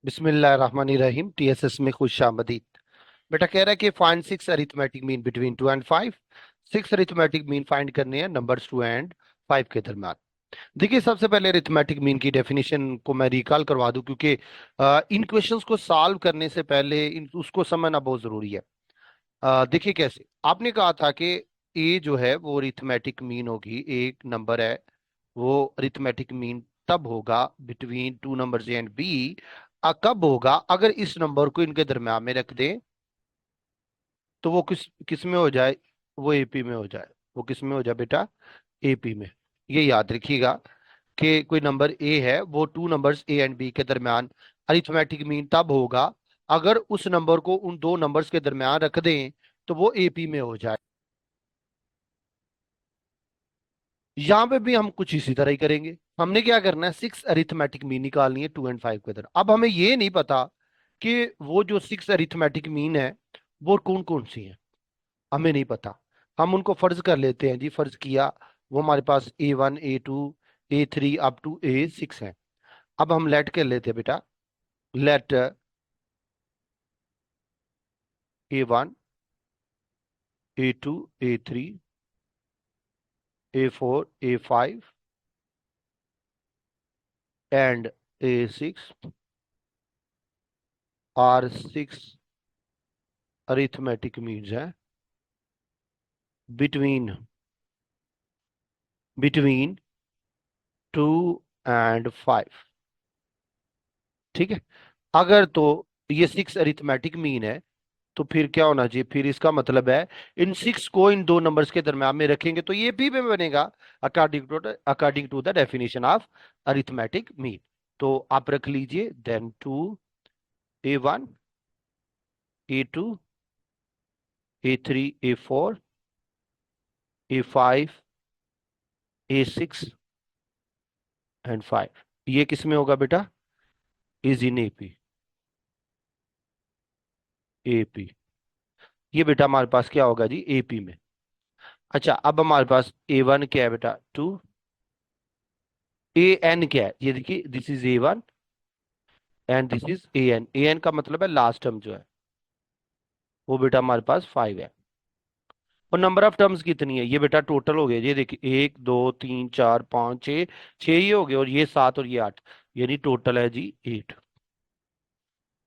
बिस्मिल्लाहिर्रहमानिर्रहीम। टीएसएस में खुश आमदीद। बेटा कह रहा है कि find six arithmetic mean between 2 and 5। Six arithmetic mean find करने हैं नंबर्स 2 and 5 के दरम्यान। देखिए, सबसे पहले अरिथमेटिक मीन की डेफिनेशन को मैं रिकॉल करवा दूं, क्योंकि इन क्वेश्चंस को सॉल्व करने से पहले उसको समझना बहुत जरूरी है। देखिए कैसे आपने कहा था कि ए जो है वो अरिथमेटिक मीन होगी, एक नंबर है वो अरिथमेटिक मीन तब होगा between two numbers A and B. कब होगा? अगर इस नंबर को इनके दरम्यान में रख दें तो वो किस किस में हो जाए? वो एपी में हो जाए। वो किस में हो जाए बेटा? एपी में। ये याद रखिएगा कि कोई नंबर ए है वो two numbers A and B के दरम्यान अरिथमेटिक मीन तब होगा अगर उस नंबर को उन दो नंबर्स के दरम्यान रख दें तो वो एपी में हो जाए। यहां पे भी हम कुछ इसी तरह ही करेंगे। हमने क्या करना है, सिक्स अरिथमेटिक मीन निकालनी है 2 and 5 के अंदर। अब हमें ये नहीं पता कि वो जो सिक्स अरिथमेटिक मीन है वो कौन कौन सी है, हमें नहीं पता। हम उनको फर्ज कर लेते हैं जी, फर्ज किया वो हमारे पास A1 A2 A3 up to A6 है। अब हम लेट कर लेते हैं बेटा। Let A1 A2 A3 A4 A5 and A6 are six arithmetic means है बिटवीन बिटवीन 2 and 5। ठीक है। अगर तो ये सिक्स अरिथमेटिक मीन है तो फिर क्या होना चाहिए? फिर इसका मतलब है इन सिक्स को इन दो नंबर्स के दरम्यान में रखेंगे तो ये पी में बनेगा, according to the definition of arithmetic mean. तो आप रख लीजिए then to A1 A2 A3 A4 A5 A6 ये किस में होगा बेटा? Is in AP. एपी। ये बेटा हमारे पास क्या होगा जी? एपी में। अच्छा, अब हमारे पास A1 क्या है बेटा? 2। एन क्या है? ये देखिए, this is A1 and this is N. N का मतलब है लास्ट टर्म जो है वो बेटा हमारे पास 5 है। और नंबर ऑफ टर्म्स कितनी है? ये बेटा टोटल हो गया, ये देखिए 1 2 3 4 5 6। छह ही हो गए, और ये 7 और ये 8, यानी टोटल है जी 8।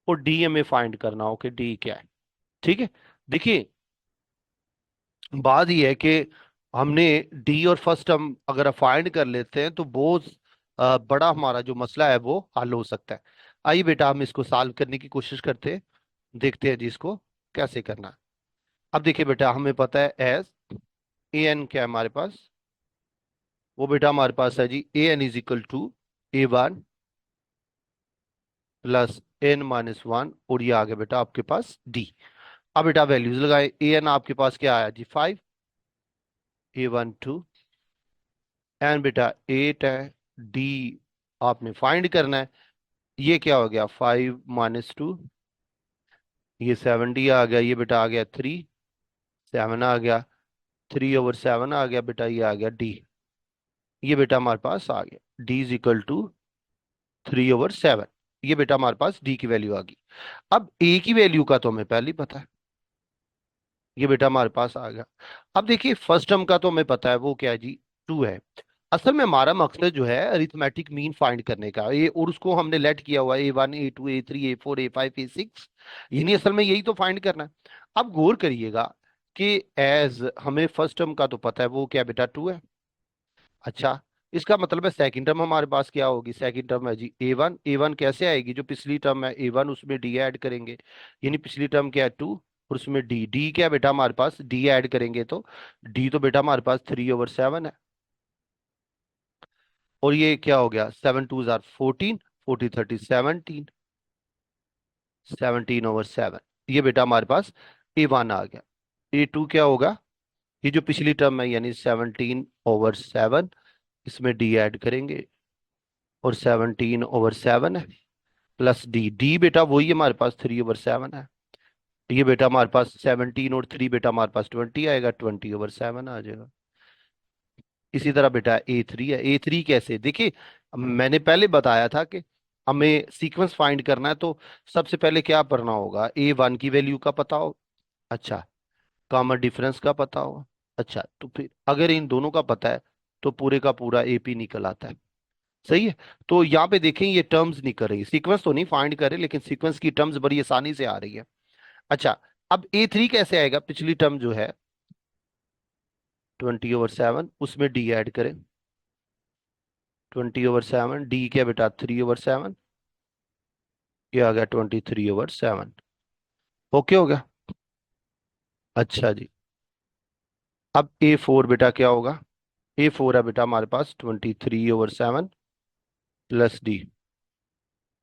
और डी हमें फाइंड करना हो कि डी क्या है। ठीक है। देखिए, बात यह है कि हमने डी और फर्स्ट टर्म अगर फाइंड कर लेते हैं तो बहुत बड़ा हमारा जो मसला है वो हल हो सकता है। आइए बेटा हम इसको सॉल्व करने की कोशिश करते हैं, देखते हैं जी इसको कैसे करना है। अब देखिए बेटा, हमें पता है एस ए एन क्या है हमारे पास? वो बेटा हमारे पास है जी A n = A1 plus n-1, और ये आ गया बेटा आपके पास डी। अब बेटा वैल्यूज लगाए। ए एन आपके पास क्या आया जी? 5। A1 2 एन बेटा 8 है। डी आपने फाइंड करना है। ये क्या हो गया? 5 - 2, ये 70 आ गया। ये बेटा आ गया 3, 7 आ गया। 3/7 आ गया बेटा, ये आ गया डी। ये बेटा हमारे पास आ गया D = 3/7। ये बेटा हमारे पास डी की वैल्यू आ गई। अब ए की वैल्यू का तो हमें पहले ही पता है, ये बेटा हमारे पास आ गया। अब देखिए, फर्स्ट टर्म का तो हमें पता है वो क्या है जी? 2 है। असल में हमारा मकसद जो है अरिथमेटिक मीन फाइंड करने का, ये और उसको हमने लेट किया हुआ है A1 A2 A3 A4 A5 A6, यानी असल में यही तो फाइंड करना है। अब गौर करिएगा कि एज हमें फर्स्ट टर्म का तो पता है वो क्या बेटा? 2 है। अच्छा, इसका मतलब है सेकंड टर्म हमारे पास क्या होगी? सेकंड टर्म है जी A1। A1 कैसे आएगी? जो पिछली टर्म है A1 उसमें डी ऐड करेंगे, यानी पिछली टर्म क्या है? 2, और उसमें डी। डी क्या है बेटा हमारे पास? डी ऐड करेंगे तो डी तो बेटा हमारे पास 3/7 है। और ये क्या हो गया? 7 2 = 14, 40 30 17 ये बेटा हमारे पास A1 आ गया। A2 क्या होगा? ये जो पिछली टर्म है यानी 17/7, इसमें डी ऐड करेंगे, और 17/7 है प्लस डी। डी बेटा वही हमारे पास 3/7 है। ये बेटा हमारे पास 17 और 3 बेटा हमारे पास 20 आएगा, 20/7 आ जाएगा। इसी तरह बेटा A3 है। A3 कैसे? देखिए, मैंने पहले बताया था कि हमें सीक्वेंस फाइंड करना है तो सबसे पहले क्या करना होगा, A1 की वैल्यू का पता हो। अच्छा, कॉमन डिफरेंस का पता हो। अच्छा, तो फिर अगर इन दोनों का पता है तो पूरे का पूरा AP निकल आता है। सही है। तो यहाँ पे देखें ये टर्म्स नहीं कर रही, सीक्वेंस तो नहीं फाइंड कर रही, लेकिन सीक्वेंस की टर्म्स बड़ी आसानी से आ रही है। अच्छा, अब A3 कैसे आएगा, पिछली टर्म जो है 20/7, उसमें D ऐड करें। 20/7, D क्या बेटा 3/7, ये आ गया 23/7। ओके हो गया। अच्छा जी। अब A4 बेटा क्या होगा, A4 है बेटा हमारे पास 23/7 +D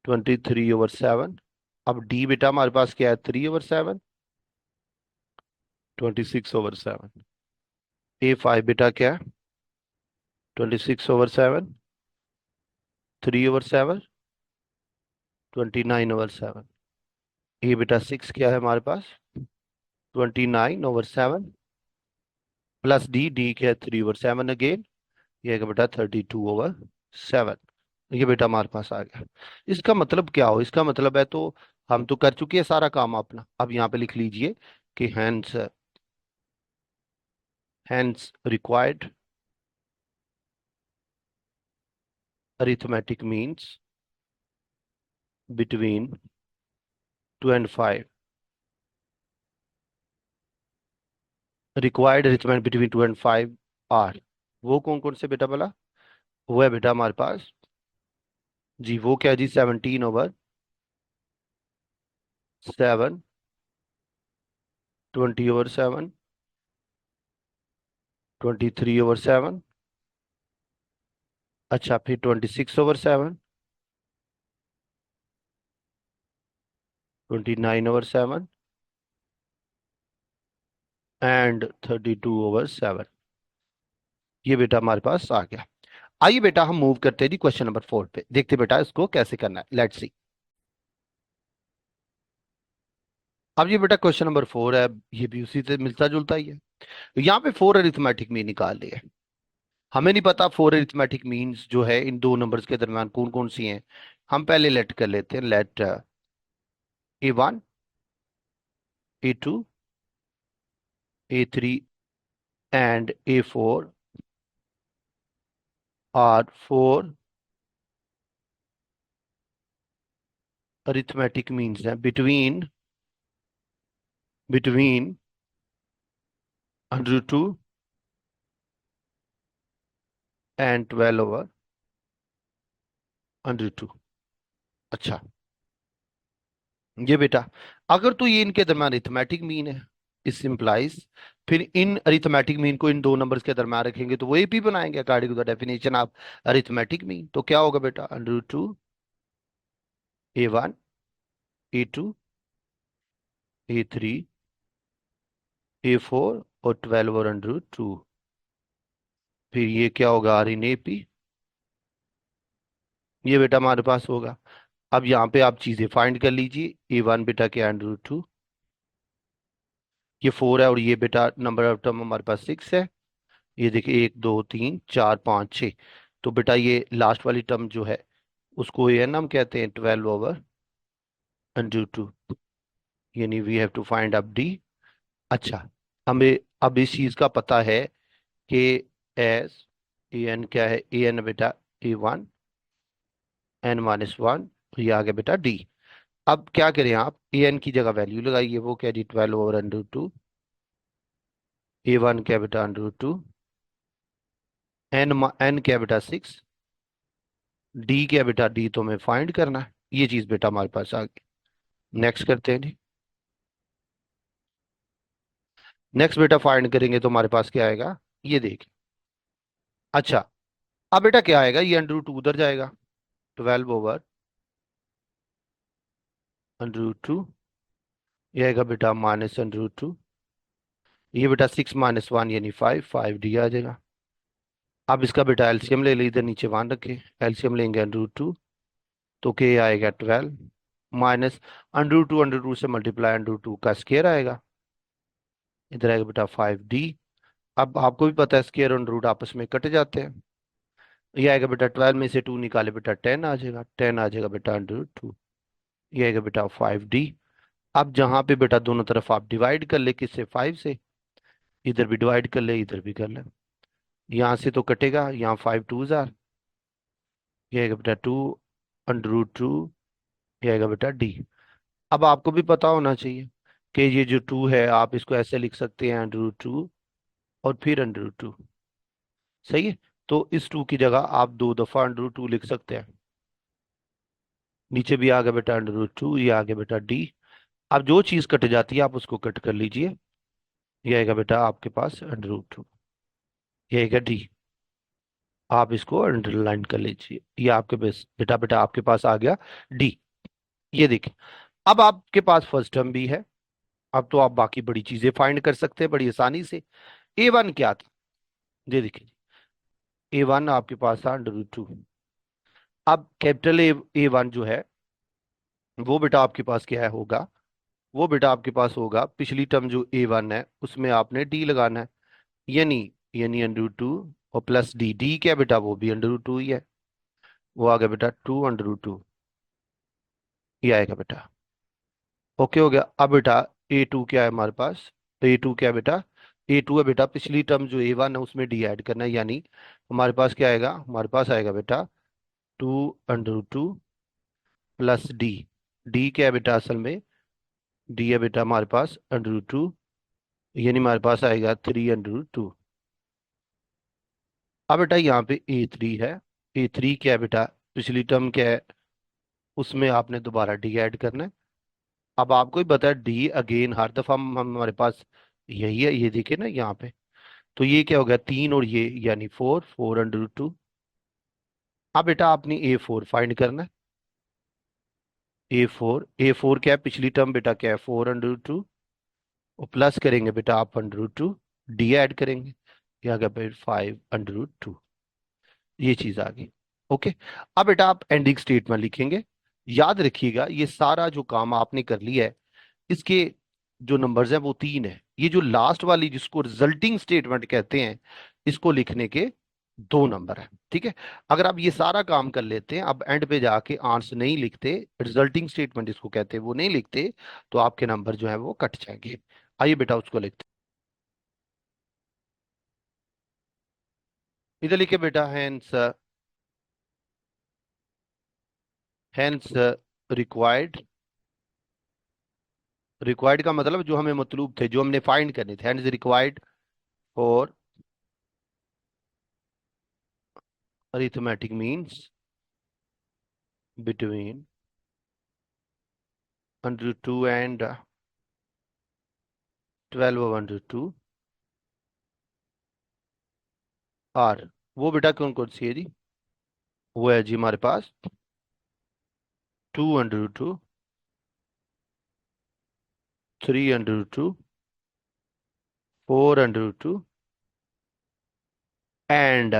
23/7। अब D बेटा हमारे पास क्या है 3/7 26/7। A5 बेटा क्या है 26/7 3/7 29/7। ये बेटा 6 क्या है हमारे पास 29/7 +D क्या है 3/7 अगेन, ये है बेटा 32/7। ये बेटा हमारे पास आ गया। इसका मतलब क्या हो, इसका मतलब है तो हम तो कर चुके हैं सारा काम अपना। अब यहाँ पे लिख लीजिए कि hence required arithmetic means between 2 and 5। Required arithmetic between 2 and 5 are, वो कौन कौन से बेटा बोला, वो है बेटा हमारे पास जी, वो क्या जी 17/7 20/7 23/7। अच्छा, फिर 26/7 29/7 एंड 32/7। ये बेटा हमारे पास आ गया। आइए बेटा हम मूव करते हैं जी क्वेश्चन नंबर 4 पे, देखते हैं बेटा इसको कैसे करना है, लेट्स सी। अब ये बेटा क्वेश्चन नंबर 4 है, ये भी उसी से मिलता जुलता ही है। यहाँ पे 4 अरिथमेटिक मीन निकाल लिए। हमें नहीं पता 4 अरिथमेटिक मीन्स जो है इन दो नंबर्स के दरमियान कौन कौन सी हैं। हम पहले लेट कर लेते हैं, let A1 A2 A3 and A4 are 4 arithmetic means हैं बिटवीन √2 एंड 12/√2। अच्छा, ये बेटा अगर तो ये इनके दरम्यान अरिथमेटिक मीन है, इस इंप्लाइज फिर इन अरिथमेटिक मीन को इन दो नंबर्स के दरम्यान रखेंगे तो वो AP बनाएंगे according to the definition of arithmetic mean. तो क्या होगा बेटा √2 A1 A2 A3 A4 और 12/√2। फिर ये क्या होगा R इन AP, ये बेटा हमारे पास होगा। अब यहाँ पे आप चीजें फाइंड कर लीजिए, A1 बेटा क्या √2, ये 4 है और ये बेटा नंबर ऑफ टर्म हमारे पास 6 है। ये देखिए 1 2 3 4 5 6। तो बेटा ये लास्ट वाली टर्म जो है उसको ये हम कहते हैं 12/√2, यानी we have to find up D। अच्छा, हमें अब इस चीज का पता है कि एस AN क्या है, AN बेटा A1 N-1, ये आ गया बेटा D। अब क्या करें, आप AN की जगह वैल्यू लगाइए, वो क्या जी 12/√2, A1 क्या बेटा √2, N क्या बेटा 6, D क्या बेटा D तो हमें फाइंड करना है। ये चीज बेटा हमारे पास आ गई। नेक्स्ट करते हैं जी। नेक्स्ट बेटा फाइंड करेंगे तो हमारे पास क्या आएगा, ये देखिए। अच्छा, अब बेटा क्या आएगा, ये √2 उधर जाएगा, 12/√2, ये आएगा बेटा -√2, ये बेटा 6 - 1 यानी 5 D आ जाएगा। अब इसका बेटा एलसीएम ले लीजिए, इधर नीचे 1 रखे, एलसीएम लेंगे √2, तो के आएगा 12 माइनस √2 से मल्टीप्लाई √2 का स्केयर आएगा, इधर आएगा बेटा 5D। अब आपको भी पता है स्केयर और रूट आपस में कट जाते हैं, ये आएगा बेटा 12 में से 2 निकाले बेटा 10 आ जाएगा, 10 आ जाएगा बेटा √2। ये आएगा बेटा 5D। अब जहां पे बेटा दोनों तरफ आप डिवाइड कर ले, किससे, 5 से, इधर भी डिवाइड कर ले इधर भी कर ले, यहाँ से तो कटेगा, यहाँ 5 2 जार, ये आएगा बेटा 2 √2, ये आएगा बेटा D। अब आपको भी पता होना चाहिए कि ये जो 2 है आप इसको ऐसे लिख सकते हैं √2 और फिर √2। सही है। तो इस 2 की जगह आप 2 दफा √2 लिख सकते हैं। नीचे भी आ गया बेटा √2, ये आ गया बेटा D। अब जो चीज कट जाती है आप उसको कट कर लीजिए, ये आएगा बेटा आपके पास √2, ये आएगा D। आप इसको अंडरलाइन कर लीजिए, ये आपके पास बेटा बेटा आपके पास आ गया D। ये देखिए, अब आपके पास फर्स्ट टर्म भी है। अब तो आप बाकी बड़ी चीजें फाइंड कर सकते हैं बड़ी आसानी से। A1 क्या था, ये देखिए, A1 आपके पास था √2। अब कैपिटल A1 जो है वो बेटा आपके पास क्या है होगा, वो बेटा आपके पास होगा पिछली टर्म जो A1 है उसमें आपने D लगाना है, यानी यानी √2 और प्लस D। D क्या है बेटा, वो भी √2 ही है, वो आ गया बेटा 2 √2, ये आएगा बेटा। ओके हो गया। अब बेटा A2 क्या है हमारे पास, A2 क्या है बेटा, A2 है बेटा पिछली टर्म जो A1 है उसमें D ऐड करना है, यानी हमारे पास क्या आएगा, हमारे पास आएगा बेटा 2 √2 प्लस D। D क्या है बेटा असल में, D है बेटा हमारे पास √2, यानी हमारे पास आएगा 3 √2। अब बेटा यहाँ पे A3 है, A3 क्या है बेटा, पिछली टर्म क्या है उसमें आपने दोबारा D ऐड करना है। अब आपको ही पता है D अगेन हर दफा हमारे पास यही है, ये देखिए ना यहाँ पे। तो ये क्या हो गया 3 और ये यानी 4 √2। अब बेटा आपने A4 फाइंड करना है। A4 क्या है पिछली टर्म बेटा क्या है 4 √2, और प्लस करेंगे बेटा आप √2, D ऐड करेंगे, ये आ गया फिर 5 √2। ये चीज आ गई। ओके। अब बेटा आप एंडिंग स्टेटमेंट लिखेंगे। याद रखिएगा ये सारा जो काम आपने कर लिया है, इसके जो नंबर्स हैं वो 3 है। ये जो लास्ट वाली जिसको रिजल्टिंग स्टेटमेंट कहते हैं, इसको लिखने के 2 नंबर है। ठीक है। अगर आप ये सारा काम कर लेते हैं, अब एंड पे जाके आंसर नहीं लिखते, रिजल्टिंग स्टेटमेंट जिसको कहते हैं वो नहीं लिखते, तो आपके नंबर जो है वो कट जाएंगे। आइए बेटा उसको लिखते हैं। इधर लिखे बेटा हैंस रिक्वायर्ड। रिक्वायर्ड का मतलब जो हमें मतलूब थे, जो हमने फाइंड करने थे, hence required for arithmetic means between √2 and 12 √2 are. वो बेटा कौन कौन सी है जी, वो है जी हमारे पास 2 √2, 3 √2, 4 √2 एंड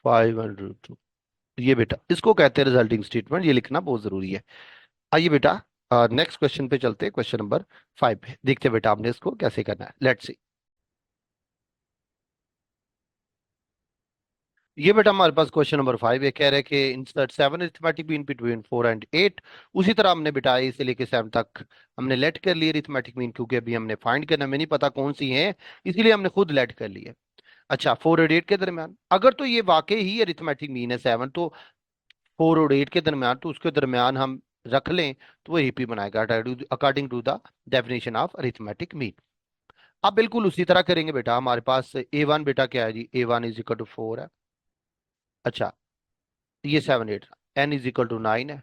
5 √2। ये बेटा इसको कहते हैं रिजल्टिंग स्टेटमेंट, ये लिखना बहुत जरूरी है। आइए बेटा नेक्स्ट क्वेश्चन पे चलते हैं, क्वेश्चन नंबर 5 पे देखते हैं बेटा आपने इसको कैसे करना है। Let's see. ये बेटा हमारे पास क्वेश्चन नंबर 5 है, कह रहे हैं कि insert 7 arithmetic mean between 4 and 8। उसी तरह हमने बेटा ए से लेके 7 तक हमने लेट कर लिए अरिथमेटिक मीन, क्योंकि अभी हमने फाइंड करना, हमें नहीं पता कौन सी है, इसीलिए हमने खुद लेट कर लिए। अच्छा 4 और 8 के दरमियान, अगर तो ये वाकई ही अरिथमेटिक मीन है 7, तो 4 और 8 के दरमियान, तो उसके दरमियान हम रख लें तो वो एपी बनाएगा according to the definition of arithmetic mean. अब बिल्कुल उसी तरह करेंगे बेटा। हमारे पास A1 बेटा क्या है जी, A1 इज इक्वल टू 4 है। अच्छा ये 7 8, n इज इक्वल टू 9 है,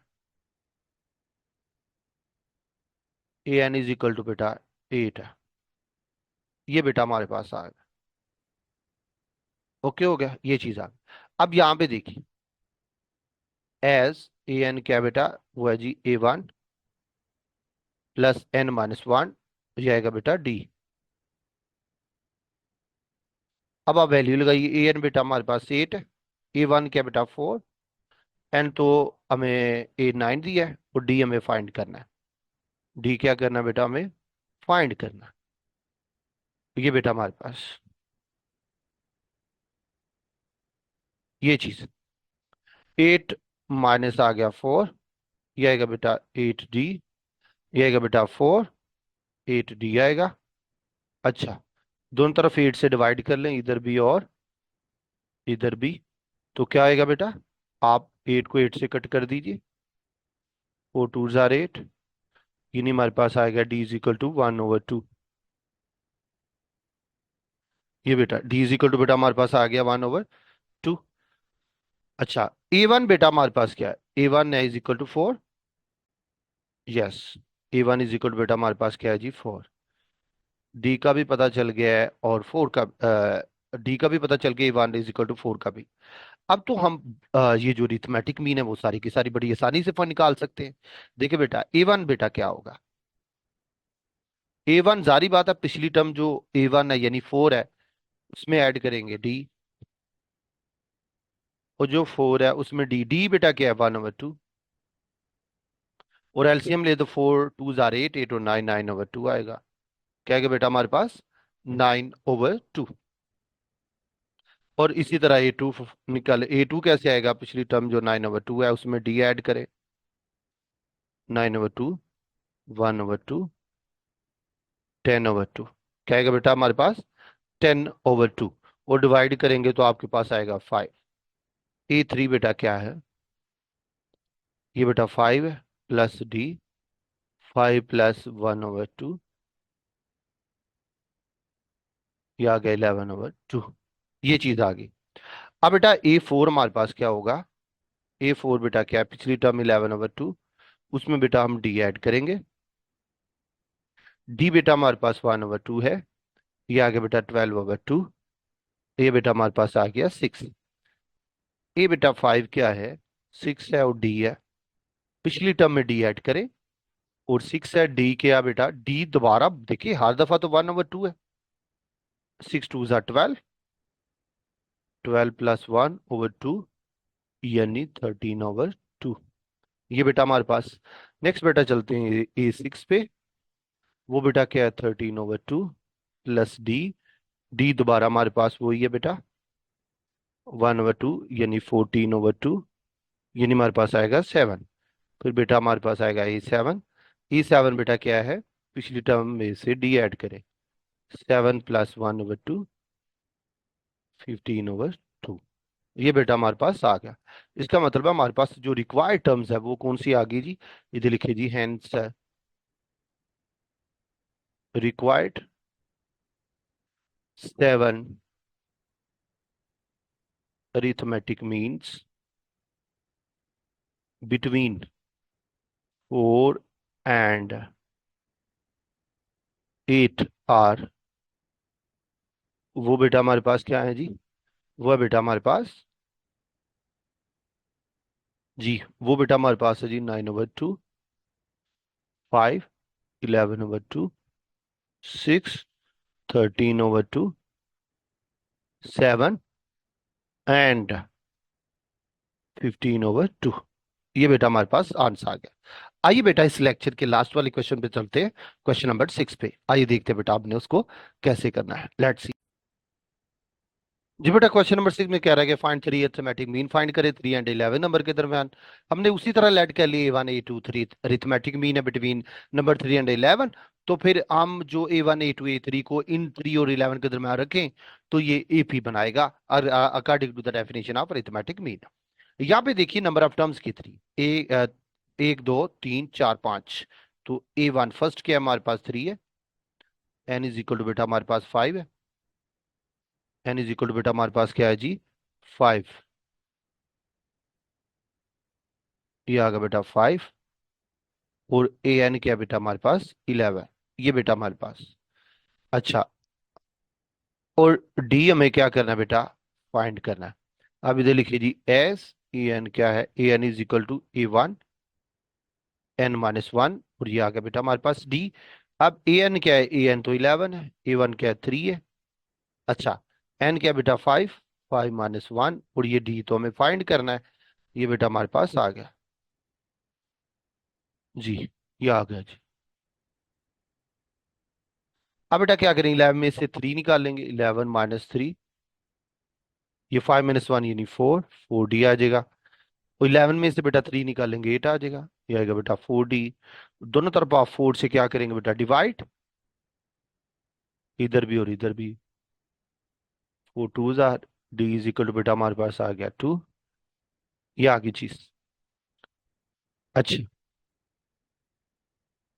an इज इक्वल टू बेटा 8 है। ये बेटा हमारे पास आ गया। ओके हो गया, ये चीज आ गई। अब यहाँ पे देखिए, एज an क्या बेटा, वो है जी A1 प्लस n-1 जाएगा बेटा D। अब आप वैल्यू लगाइए, an बेटा हमारे पास 8 है, A1 क्या बेटा 4, n तो हमें A9 दिया है, और D हमें फाइंड करना है। D क्या करना है बेटा, हमें फाइंड करना है। ये बेटा हमारे पास ये चीज 8 माइनस आ गया 4, ये आएगा बेटा 8D, ये आएगा बेटा 8D आएगा। अच्छा, दोनों तरफ 8 से डिवाइड कर लें, इधर भी और इधर भी। तो क्या आएगा बेटा, आप 8 को 8 से कट कर दीजिए, 4 2 8, यानी हमारे पास आएगा D इज इक्वल टू 1/2। ये बेटा D इज इक्वल टू बेटा हमारे पास आ गया 1/2। अच्छा, A1 बेटा हमारे पास क्या है, A1 है is equal to 4। Yes, A1 is equal to बेटा हमारे पास क्या है जी, 4। डी का भी पता चल गया है और 4 का, डी का भी पता चल गया, A1 इज इक्वल टू 4 का भी। अब तो हम ये जो रिथमेटिक मीन है वो सारी की सारी बड़ी आसानी से निकाल सकते हैं। देखिए बेटा A1 बेटा क्या होगा, A1 जारी बात है, पिछली टर्म जो A1 है यानी 4 है, उसमें ऐड करेंगे D, और जो 4 है उसमें D बेटा क्या है, 1/2। और एलसीएम ले तो 4 2 8, 8 और 9, 9/2 आएगा। क्या है बेटा हमारे पास, 9/2। और इसी तरह A2 निकाले, A2 कैसे आएगा, पिछली टर्म जो 9/2 है उसमें D ऐड करें, 9/2, 1/2, 10/2। क्या आएगा बेटा हमारे पास, 10/2। और डिवाइड करेंगे तो आपके पास आएगा 5। A3 बेटा क्या है, ये बेटा 5 है, प्लस D, 5 प्लस 1/2, ये आ गया 11/2। ये चीज आ गई। अब बेटा A4 हमारे पास क्या होगा, A4 बेटा क्या है, पिछली टर्म 11/2, उसमें बेटा हम D ऐड करेंगे। D बेटा हमारे पास 1/2 है, ये आ गया बेटा 12/2। ये बेटा हमारे पास आ गया 6। ये बेटा 5 क्या है, 6 है और D है, पिछली टर्म में D ऐड करें। और 6 है, D क्या बेटा, D दोबारा देखिए हर दफा तो 1/2 है, 6 2 12, 12 प्लस 1/2, यानी 13/2। ये बेटा हमारे पास। नेक्स्ट बेटा चलते हैं A6 पे, वो बेटा क्या है, 13/2 प्लस D दोबारा हमारे पास वही है बेटा, 1/2 यानी 14/2, यानी हमारे पास आएगा 7। फिर बेटा हमारे पास आएगा E7। E7 बेटा क्या है, पिछली टर्म में से D ऐड करें, 7 प्लस 1/2, 15/2। ये बेटा हमारे पास आ गया। इसका मतलब है हमारे पास जो रिक्वायर्ड टर्म्स है वो कौन सी आ गई जी, इधर लिखिए जी, hence required 7 arithmetic means between 4 and 8 are. वो बेटा हमारे पास क्या है जी, वो है बेटा हमारे पास जी, वो बेटा हमारे पास है जी, 9/2, 5, 11/2, 6, 13/2, 7 एंड 15/2। ये बेटा हमारे पास आंसर आ गया। आइए बेटा इस लेक्चर के लास्ट वाले क्वेश्चन पे चलते हैं, क्वेश्चन नंबर 6 पे। आइए देखते हैं बेटा आपने उसको कैसे करना है, लेट्स सी। जी बेटा क्वेश्चन नंबर 6 में कह रहा है कि फाइंड 3 अरिथमेटिक मीन, फाइंड करें 3 एंड 11 नंबर के दरमियान। हमने उसी तरह लेट कर लिए A1 A2 3 अरिथमेटिक मीन है बिटवीन नंबर 3 एंड 11। तो फिर हम जो A1 A2 A3 को इन 3 और 11 के दरमियान रखें तो ये AP बनाएगा, according to the definition of arithmetic mean. यहाँ पे देखिए नंबर ऑफ टर्म्स कितनी, 1 2 3 4 5। तो A1 फर्स्ट क्या है हमारे पास 3 है, N इज इक्वल टू बेटा हमारे पास 5 है, N इज इक्वल टू बेटा हमारे पास क्या है जी, 5। ये आ गया बेटा 5। और AN क्या है बेटा हमारे पास 11, ये बेटा हमारे पास। अच्छा, और D हमें क्या करना है बेटा, फाइंड करना है। अब इधर लिखिए जी, एस AN क्या है, AN is equal to A1 N-1, और ये आ गया बेटा हमारे पास D। अब AN क्या है, AN तो 11 है, A1 क्या है 3 है। अच्छा, N क्या है बेटा 5, 5 - 1, और ये D तो हमें फाइंड करना है। ये बेटा हमारे पास आ गया जी, ये आ गया जी। अब बेटा क्या करेंगे, 11 में से 3 निकाल लेंगे, 11 - 3, ये 5 - 1 यानी 4, 4d आ जाएगा। 11 में से बेटा 3 निकालेंगे, 8 आ जाएगा। ये आएगा बेटा 4d। दोनों तरफ आप 4 से क्या करेंगे बेटा, डिवाइड, इधर भी और इधर भी। 4 2 डी इज इक्वल टू बेटा हमारे पास आ गया 2। ये आगे चीज। अच्छा,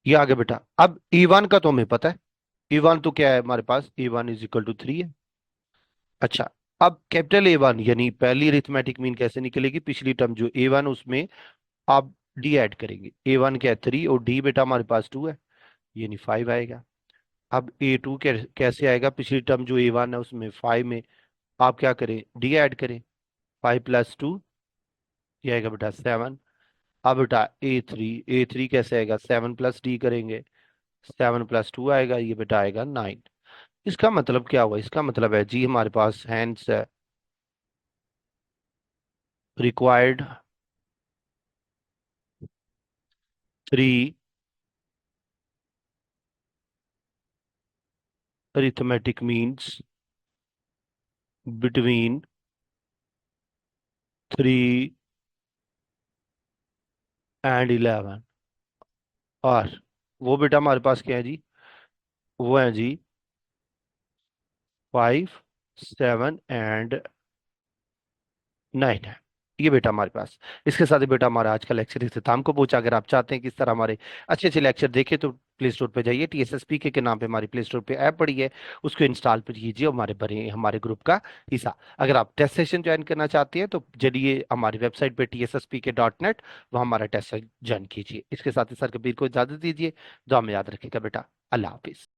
ये आगे बेटा। अब E1 का तो हमें पता है। E1 तो क्या है हमारे पास, E1 इज इक्वल टू 3 है। अच्छा, अब कैपिटल A1 यानी पहली अरिथमेटिक मीन कैसे निकलेगी, पिछली टर्म जो A1 उसमें आप डी ऐड करेंगे। A1 क्या है 3 और डी बेटा हमारे पास 2 है, यानी 5 आएगा। अब A2 कैसे आएगा, पिछली टर्म जो A1 है उसमें 5 में आप क्या करें, डी ऐड करें। 5 + 2 ये आएगा बेटा 7। अब बेटा A3 कैसे आएगा, 7 + D करेंगे, 7 + 2 आएगा, ये बेटा आएगा 9। इसका मतलब क्या हुआ, इसका मतलब है जी हमारे पास hence required 3 arithmetic means between 3 and 11। और वो बेटा हमारे पास क्या है जी, वो है जी 5 7 and 9 है। ये बेटा हमारे पास। इसके साथ ही बेटा हमारा आज का लेक्चर इख्तिताम को पहुंचा। अगर आप चाहते हैं कि इस तरह हमारे अच्छे अच्छे लेक्चर देखें तो प्ले स्टोर पे जाइए, TSSPK के नाम पे हमारी प्ले स्टोर पे ऐप पड़ी है, उसको इंस्टॉल कीजिए, हमारे बने हमारे ग्रुप का हिस्सा। अगर आप टेस्ट सेशन ज्वाइन करना चाहते हैं तो चलिए हमारी वेबसाइट पे TSSPK.net, वहाँ हमारा टेस्ट ज्वाइन कीजिए। इसके साथ ही सर कबीर को इजाजत दीजिए, दुआ में याद रखिएगा बेटा। अल्लाह हाफिज।